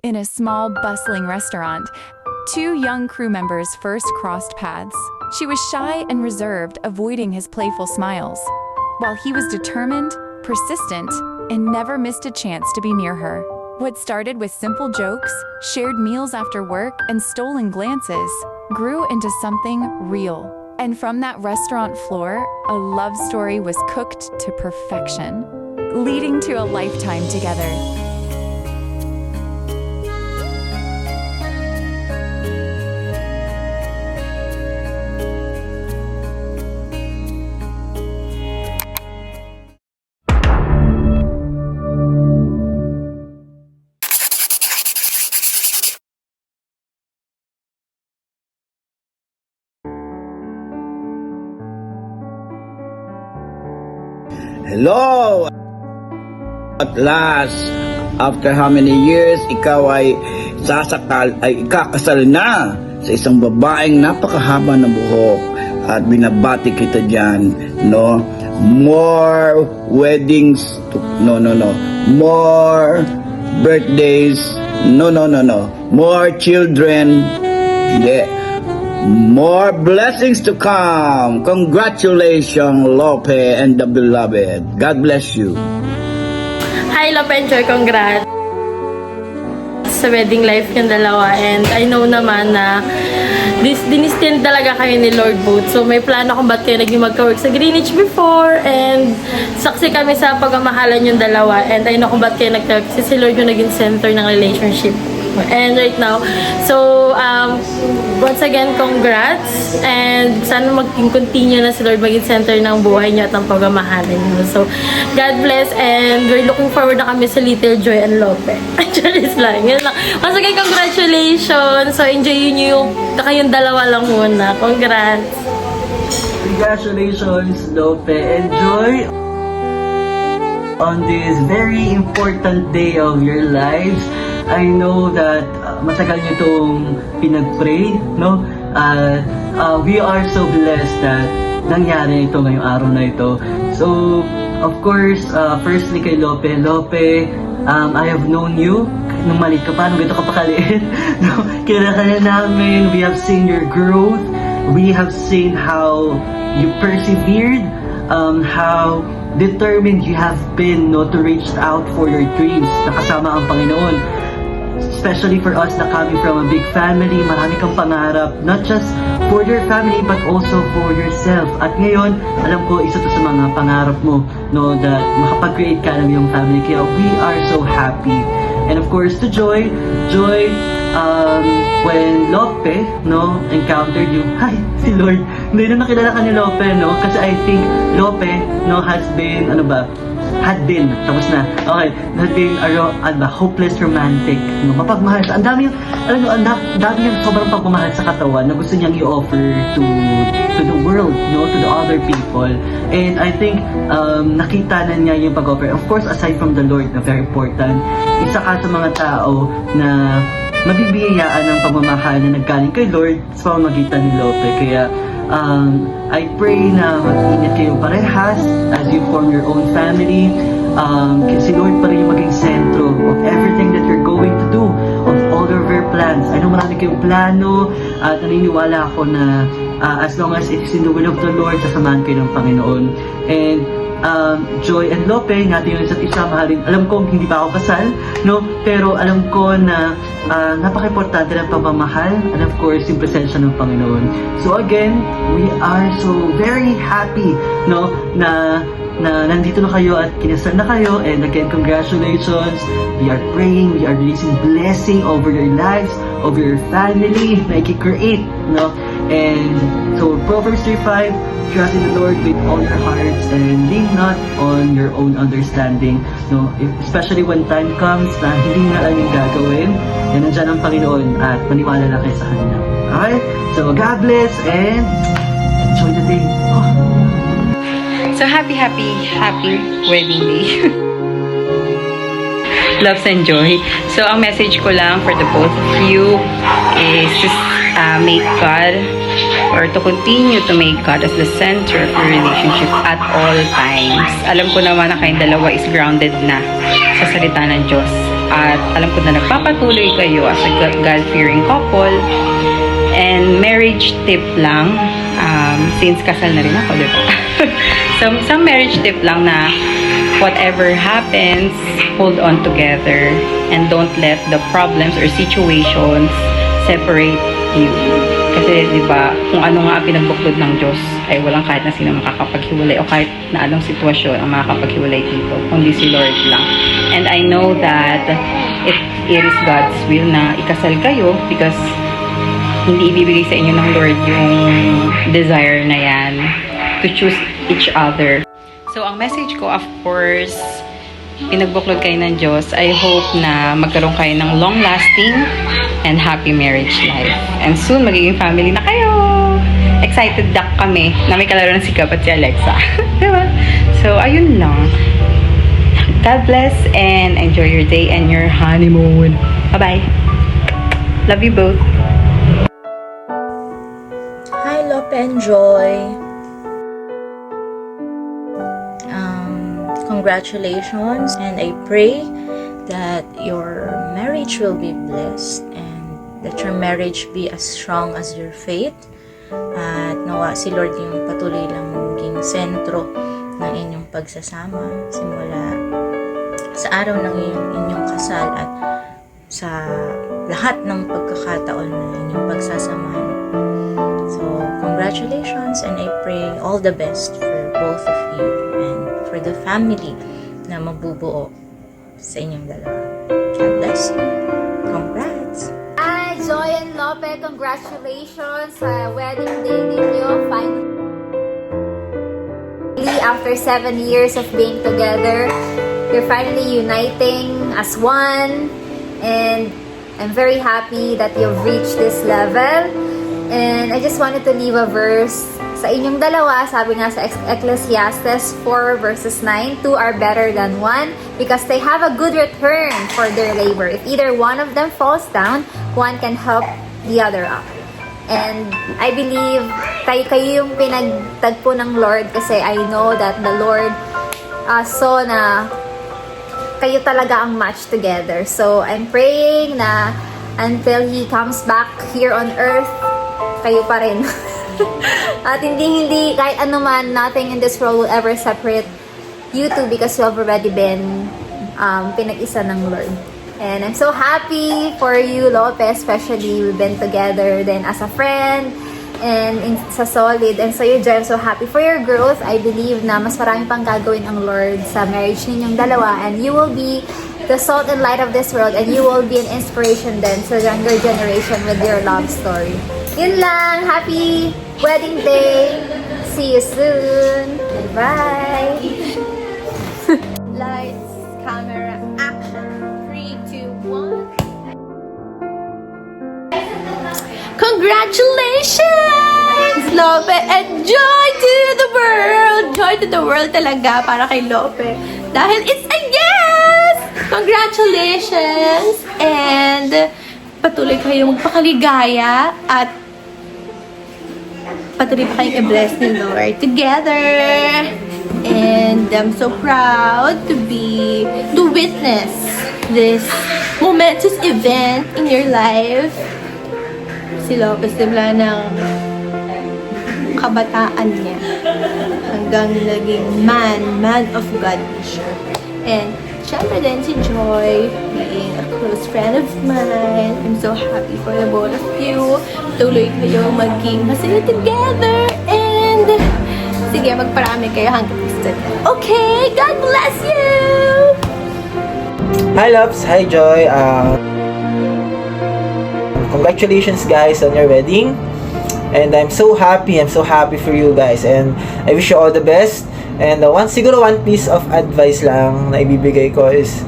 In a small, bustling restaurant, two young crew members first crossed paths. She was shy and reserved, avoiding his playful smiles, while he was determined, persistent, and never missed a chance to be near her. What started with simple jokes, shared meals after work, and stolen glances grew into something real. And from that restaurant floor, a love story was cooked to perfection, leading to a lifetime together. Hello! At last, after how many years, ikaw ay ikakasal na sa isang babaeng napakahaba ng buhok at binabati kita dyan, no? More weddings, more birthdays, more children, more blessings to come. Congratulations, Lope and the beloved. God bless you. Hi, Lope and Joy. Congrats sa wedding life yung dalawa. And I know naman na dinistin talaga kayo ni Lord both. So may plano kung ba't kayo naging magka-work sa Greenwich before. And saksi kami sa pagmamahalan yung dalawa. And I know kung ba't kayo nagka-work. Kasi si Lord yung naging center ng relationship. And right now, so once again, congrats, and sana maging continue na si Lord maging center ng buhay niyo at ng pagmamahalan niyo. So God bless, and we're looking forward na kami sa Little Joy and Lope. Charis lang, yun lang. Once again, congratulations. So enjoy niyo kayong dalawa lang muna. Congrats. Congratulations, Lope and Joy, on this very important day of your lives. I know that matagal nyo itong pinag-pray, no? We are so blessed that nangyari ito ngayong araw na ito. So, of course, firstly kay Lope, I have known you nung maliit ka pa, nung gito ka pa kaliit. No? Kailangan namin, we have seen your growth, we have seen how you persevered, how determined you have been, no, to reach out for your dreams na kasama ang Panginoon. Especially for us na coming from a big family, marami kang pangarap, not just for your family but also for yourself. At ngayon, alam ko isa to sa mga pangarap mo, no, that makapag-create ka ng iyong family. Kaya we are so happy. And of course, to Joy, when Lope, no, encountered you, hi, si Lord, hindi na nakilala ka ni Lope, no, kasi I think Lope, no, had been a hopeless romantic, no, mapagmahal. Ang dami yung, alam mo, ang dami yung sobrang pagmamahal sa katawan na gusto niyang i-offer to the world, no, to the other people. And I think, nakita na niya yung pag-offer. Of course, aside from the Lord, na very important, isa ka sa mga tao na mabibiyayaan ng pagmamahal na naggaling kay Lord sa pamamagitan ni Lope. Kaya, I pray na mag-ingat kayo parehas as you form your own family. Kasi Lord pa rin yung maging sentro of everything that you're going to do, of all of your plans. I know marami kayong plano at naniniwala ako na as long as it is in the will of the Lord, sasamahan kayo ng Panginoon. And Joy and Lope, natin yung isa't isa, mahalin. Alam ko hindi pa ako kasal, no? Pero alam ko na napaka-importante ng pagmamahal and of course yung presensya ng Panginoon. So again, we are so very happy, no, na nandito na kayo at kinasal na kayo. And again, congratulations. We are praying, we are releasing blessing over your lives, over your family, na i-create, no? And so Proverbs 3:5, trust in the Lord with all your hearts and lean not on your own understanding, no? Especially when time comes na hindi na alam yung gagawin, yan nandiyan ang Panginoon at maniwala na kayo sa Kanya. Okay? So God bless and enjoy the day. Oh. So happy wedding day. Loves and joy. So ang message ko lang for the both of you is just make God, or to continue to make God as the center of your relationship at all times. Alam ko naman na kayong dalawa is grounded na sa salita ng Diyos. At alam ko na nagpapatuloy kayo as a God-fearing couple. And marriage tip lang, since kasal na rin ako, diba? Some marriage tip lang na whatever happens, hold on together and don't let the problems or situations separate you. Kasi, di ba, kung ano nga ang pinagbuklod ng Diyos, ay walang kahit na sino makakapaghiwalay o kahit na anong sitwasyon ang makakapaghiwalay dito, kundi si Lord lang. And I know that it is God's will na ikasal kayo because hindi ibibigay sa inyo ng Lord yung desire na yan to choose each other. So, ang message ko, of course, pinagbuklod kayo ng Diyos. I hope na magkaroon kayo ng long-lasting and happy marriage life. And soon, magiging family na kayo! Excited duck kami na may kalaro ng si Gab at si Alexa. Diba? So, ayun lang. God bless and enjoy your day and your honeymoon. Bye-bye! Love you both! Hi, Lop and Joy. Congratulations, and I pray that your marriage will be blessed and that your marriage be as strong as your faith. At nawa si Lord yung patuloy lang maging sentro ng inyong pagsasama simula sa araw ng inyong kasal at sa lahat ng pagkakataon na inyong pagsasamahan. So, congratulations, and I pray all the best for both of you and for the family na mabubuo sa inyong dalawa. God bless you. Congrats! Hi, Joy and Lope! Congratulations sa wedding day ninyo. Finally, after 7 years of being together, you're finally uniting as one. And I'm very happy that you've reached this level. And I just wanted to leave a verse sa inyong dalawa. Sabi nga sa Ecclesiastes 4 verses 9, 2 are better than 1 because they have a good return for their labor. If either one of them falls down, one can help the other up. And I believe kayo yung pinagtagpo ng Lord kasi I know that the Lord saw na kayo talaga ang match together. So I'm praying na until He comes back here on earth, kayo pa rin. At hindi kahit ano man, nothing in this world will ever separate you two because you have already been pinag-isa ng Lord. And I'm so happy for you, Lope, especially we've been together then as a friend and sa solid. And so you, Joy, I'm so happy for your growth. I believe na mas marami pang gagawin ang Lord sa marriage ninyong dalawa, and you will be the salt and light of this world, and you will be an inspiration then sa younger generation with your love story. Yun lang. Happy wedding day. See you soon. Bye. Lights, camera, action. 3, 2, 1. Congratulations, Lope, and joy to the world. Joy to the world talaga para kay Lope. Dahil it's a yes! Congratulations! And patuloy kayong magpakaligaya at patuloy pa kayong i-bless ni Lord together. And I'm so proud to witness this momentous event in your life. Si Lopez, simula ng kabataan niya hanggang naging man of God siya. And syempre din si Joy, being a close friend of mine. I'm so happy for the both of you. Tuloy kayo maging masaya together. And sige, magparami kayo hanggang gusto. Okay, God bless you! Hi loves, hi Joy. Congratulations guys on your wedding. And I'm so happy for you guys. And I wish you all the best. And siguro one piece of advice lang na ibibigay ko is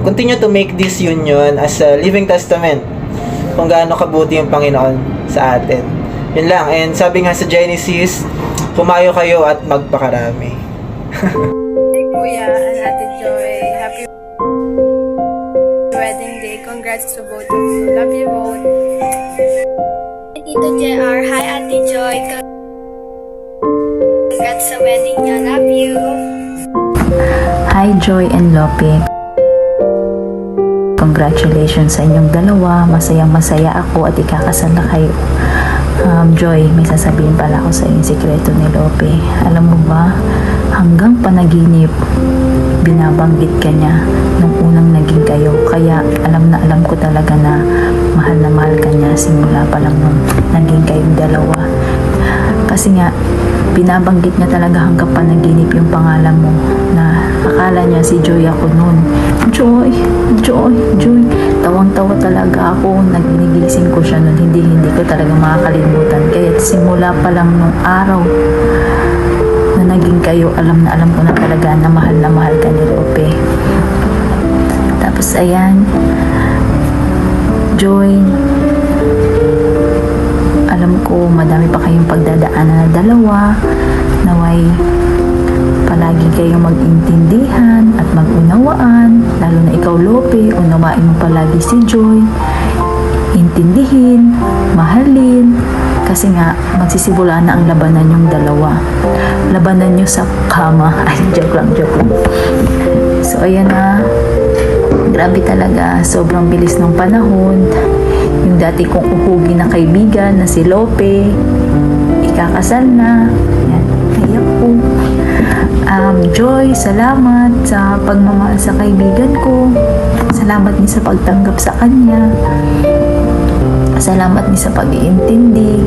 continue to make this union as a living testament kung gaano kabuti yung Panginoon sa atin. Yun lang. And sabi nga sa Genesis, kumayo kayo at magpakarami. Kuya and Ate Joy, happy wedding day. Congrats to both of you. Love you both. Tito JR, hi Ate Joy. Congrats sa wedding niya. Love you. Hi Joy and Lope. Congratulations sa inyong dalawa. Masayang masaya ako at ikakasal na kayo. Joy, may sasabihin pala ako sa yung sikreto ni Lope. Alam mo ba, hanggang panaginip, binabanggit ka niya nung unang naging kayo. Kaya alam na alam ko talaga na mahal ka niya simula pa lang nung naging kayong dalawa. Kasi nga, binabanggit niya talaga hanggang panaginip yung pangalan mo na akala niya si Joy ako noon. Joy. Tawang-tawa talaga ako. Nagigising ko siya noon. Hindi ko talaga makakalimutan. Kaya simula pa lang nung araw na naging kayo, alam na alam ko na talaga na mahal ka ni Lope. Tapos ayan, Joy, alam ko madami pa kayong pagdadaanan na dalawa. Naway palagi kayong mag-intindihan at mag-unawaan, lalo na ikaw Lope, unawain mo palagi si Joy, intindihin, mahalin, kasi nga magsisibula na ang labanan yung dalawa. Labanan nyo sa kama. Ay, joke lang. So ayan na, grabe talaga, sobrang bilis ng panahon. Yung dati kong uhugi na kaibigan na si Lope, ikakasal na. Yan, iyak po. Joy, salamat sa pagmamahal sa kaibigan ko. Salamat din sa pagtanggap sa kanya. Salamat din sa pag-iintindi.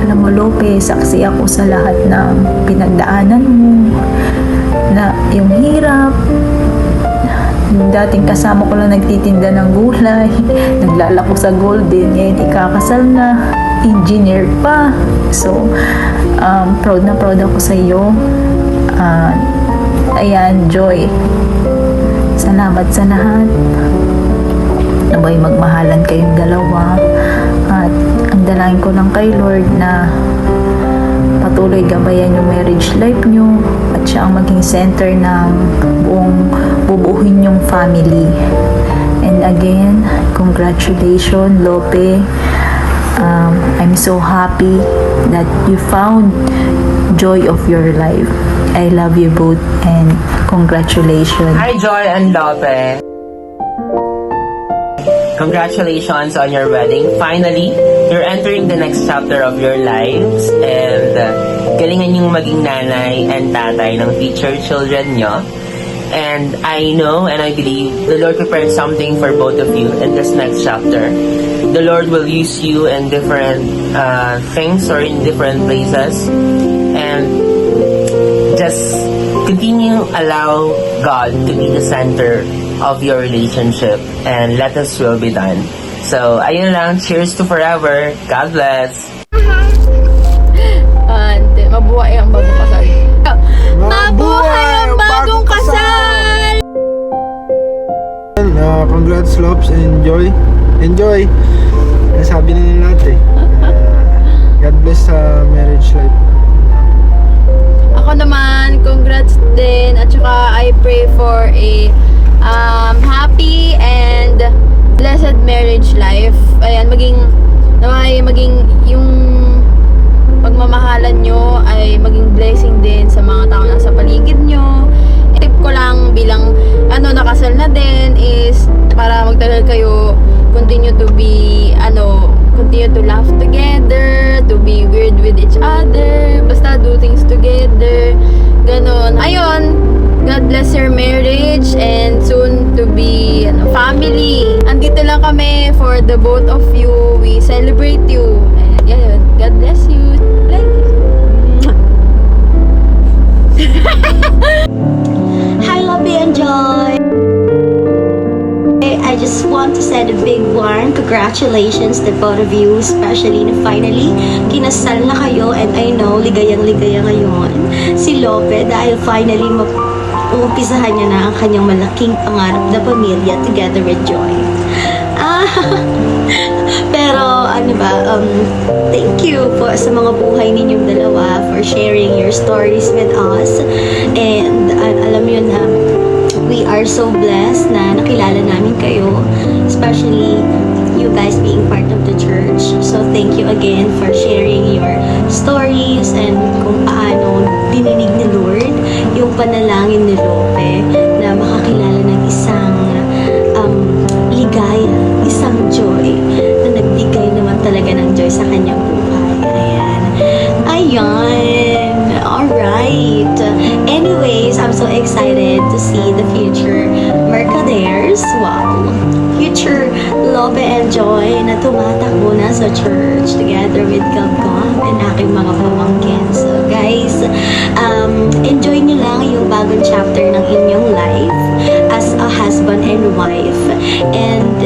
Alam mo, Lope, saksi ako sa lahat ng pinagdaanan mo. Na yung hirap, yung dating kasama ko lang nagtitinda ng gulay, naglalako sa Golden, ngayon ikakasal na, engineer pa. So, proud na proud ako sa iyo. Ayan, Joy, salamat sa lahat. Nabay magmahalan kayong dalawa. At ang dalangin ko lang kay Lord na patuloy gabayan yung marriage life nyo at siya ang maging center ng buong bubuhin yung family. And again, congratulations, Lope. I'm so happy that you found joy of your life. I love you both and congratulations. Hi, Joy and Lope. Congratulations on your wedding. Finally, you're entering the next chapter of your lives and galingan yung maging nanay and tatay ng future children nyo. And I know and I believe the Lord prepared something for both of you in this next chapter. The Lord will use you in different things or in different places. And just continue allow God to be the center of your relationship and let His will be done. So, ayun lang. Cheers to forever. God bless. Mabuhay ang bagong kasal. Mabuhay ang bagong kasal! Congrats, Lops. Enjoy. Nasabi na nila natin. God bless sa marriage life. Ako naman, congrats din. At saka I pray for a happy and blessed marriage life. Ayan, maging yung pagmamahalan nyo ay maging blessing din sa mga tao na sa paligid nyo. Tip ko lang bilang nakasal na din is para magtagal kayo, continue to laugh together, to be weird with each other, basta do things together, ganon. Ayun, God bless your marriage and soon to be family. Andito lang kami for the both of you. We celebrate you. And yun, God bless you. Like Hi, Lope and Joy. I just want to send a big warm congratulations to both of you, especially na finally kinasal na kayo, and I know ligayang-ligaya ngayon si Lope dahil finally uumpisahan niya na ang kanyang malaking pangarap na pamilya together with Joy. Pero thank you po sa mga buhay ninyong dalawa for sharing your stories with us, and alam niyo na we are so blessed na nakilala namin kayo, especially you guys being part of the church. So thank you again for sharing your stories and kung paano dininig ni Lord yung panalangin ni Lope na makakilala ng isang mag-enjoy sa kanyang buhay. Ayan. Alright. Anyways, I'm so excited to see the future Mercaders. Wow. Future Love and Joy na tumatakbo na sa church together with Gab-Gab and aking mga pamangkin. So guys, enjoy nyo lang yung bagong chapter ng inyong life as a husband and wife. And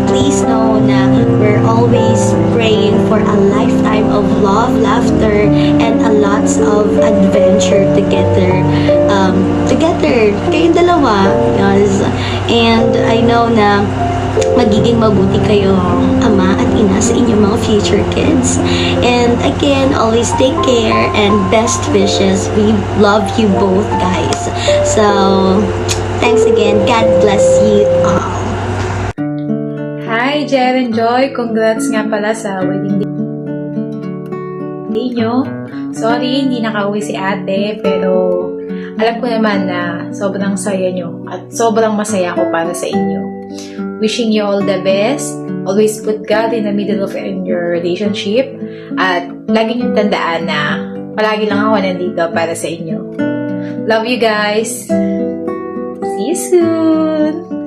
please know na we're always praying for a lifetime of love, laughter, and a lots of adventure together. Together, kayong dalawa, guys. And I know na magiging mabuti kayong ama at ina sa inyong mga future kids. And again, always take care and best wishes. We love you both, guys. So, thanks again. God bless you all. Hi, Jer and Joy! Congrats nga pala sa wedding day nyo. Sorry, hindi nakauwi si ate, pero alam ko naman na sobrang saya nyo at sobrang masaya ako para sa inyo. Wishing you all the best. Always put God in the middle of your relationship at lagi nyo tandaan na palagi lang ako nandito para sa inyo. Love you guys! See you soon!